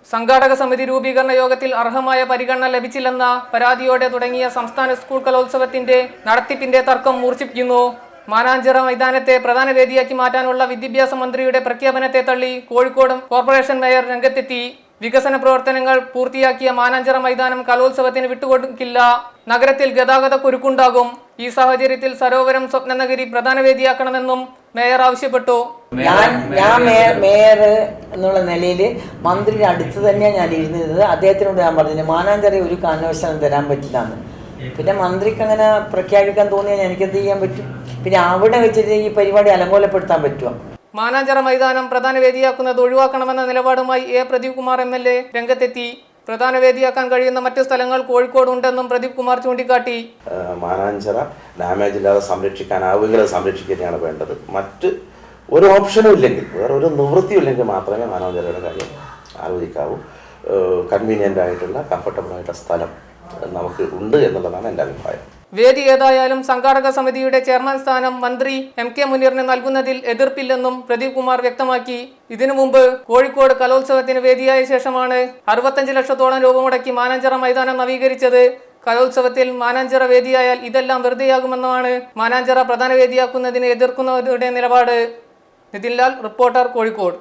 സംഘാടക സമിതി രൂപീകരണ യോഗത്തിൽ അർഹമായ പരിഗണന ലഭിച്ചില്ലെന്ന പരാതിയോടെ തുടങ്ങിയ സംസ്ഥാന സ്കൂൾ കലോത്സവത്തിന്റെ നടത്തിപ്പിന്റെ തർക്കം മൂർച്ഛിപ്പിക്കുന്നു. മാനാഞ്ചിറ മൈതാനത്തെ പ്രധാന വേദിയാക്കി മാറ്റാനുള്ള വിദ്യാഭ്യാസ മന്ത്രിയുടെ പ്രഖ്യാപനത്തെ തള്ളി കോഴിക്കോട് കോർപ്പറേഷൻ മേയർ രംഗത്തെത്തി. വികസന പ്രവർത്തനങ്ങൾ പൂർത്തിയാക്കിയ മാനാഞ്ചിറ മൈതാനം കലോത്സവത്തിന് വിട്ടുകൊടുക്കില്ല. നഗരത്തിൽ ഗതാഗത കുരുക്കുണ്ടാകും. ഈ സാഹചര്യത്തിൽ സരോവരം സ്വപ്നനഗരി പ്രധാന വേദിയാക്കണമെന്നും മേയർ ആവശ്യപ്പെട്ടു. ഞാൻ മേയർ എന്നുള്ള നിലയിൽ മന്ത്രിയുടെ അടുത്ത് തന്നെയാണ് ഞാൻ ഇരുന്നിരുന്നത്. അദ്ദേഹത്തിനോട് ഞാൻ പറഞ്ഞു മാനാഞ്ചിറ ഒരു കാരണവശാലും തരാൻ പറ്റില്ല എന്ന്. പിന്നെ മന്ത്രിക്ക് അങ്ങനെ പ്രഖ്യാപിക്കാൻ തോന്നിയാൽ എനിക്കെന്ത് ചെയ്യാൻ പറ്റും? പിന്നെ അവിടെ വെച്ചിട്ട് ഈ പരിപാടി അലങ്കോലപ്പെടുത്താൻ പറ്റുമോ? മാനാഞ്ചിറ മൈതാനം പ്രധാന വേദിയാക്കുന്നത് ഒഴിവാക്കണമെന്ന നിലപാടുമായി എ പ്രദീപ് കുമാർ MLA രംഗത്തെത്തി. പ്രധാന വേദിയാക്കാൻ കഴിയുന്ന മറ്റു സ്ഥലങ്ങൾ കോഴിക്കോട് ഉണ്ടെന്നും പ്രദീപ് കുമാർ ചൂണ്ടിക്കാട്ടി. മാനാഞ്ചിറ ഡാമേജ് ഇല്ലാതെ സംരക്ഷിക്കാനാവുമെങ്കിൽ സംരക്ഷിക്കുകയാണ് വേണ്ടത്. മറ്റ് ഒരു ഓപ്ഷനും ഇല്ലെങ്കിൽ, വേറെ ഒരു നിവൃത്തിയും ഇല്ലെങ്കിൽ മാത്രമേ മാനാഞ്ചിറയുടെ കാര്യം ആലോചിക്കാവൂ. കൺവീനിയൻ്റ് ആയിട്ടുള്ള കംഫർട്ടബിൾ ആയിട്ടുള്ള സ്ഥലം നമുക്ക് ഉണ്ട് എന്നുള്ളതാണ് എൻ്റെ അഭിപ്രായം. വേദി ഏതായാലും സംഘാടക സമിതിയുടെ ചെയർമാൻ സ്ഥാനം മന്ത്രി MK മുനീറിന് നൽകുന്നതിൽ എതിർപ്പില്ലെന്നും പ്രദീപ് കുമാർ വ്യക്തമാക്കി. ഇതിനു മുമ്പ് കോഴിക്കോട് കലോത്സവത്തിന് വേദിയായ ശേഷമാണ് 65 ലക്ഷത്തോളം രൂപ മുടക്കി മാനാഞ്ചിറ മൈതാനം നവീകരിച്ചത്. കലോത്സവത്തിൽ മാനാഞ്ചിറ വേദിയായാൽ ഇതെല്ലാം വെറുതെയാകുമെന്നാണ് മാനാഞ്ചിറ പ്രധാന വേദിയാക്കുന്നതിനെ എതിർക്കുന്നവരുടെ നിലപാട്. നിതിൻ ലാൽ, റിപ്പോർട്ടർ, കോഴിക്കോട്.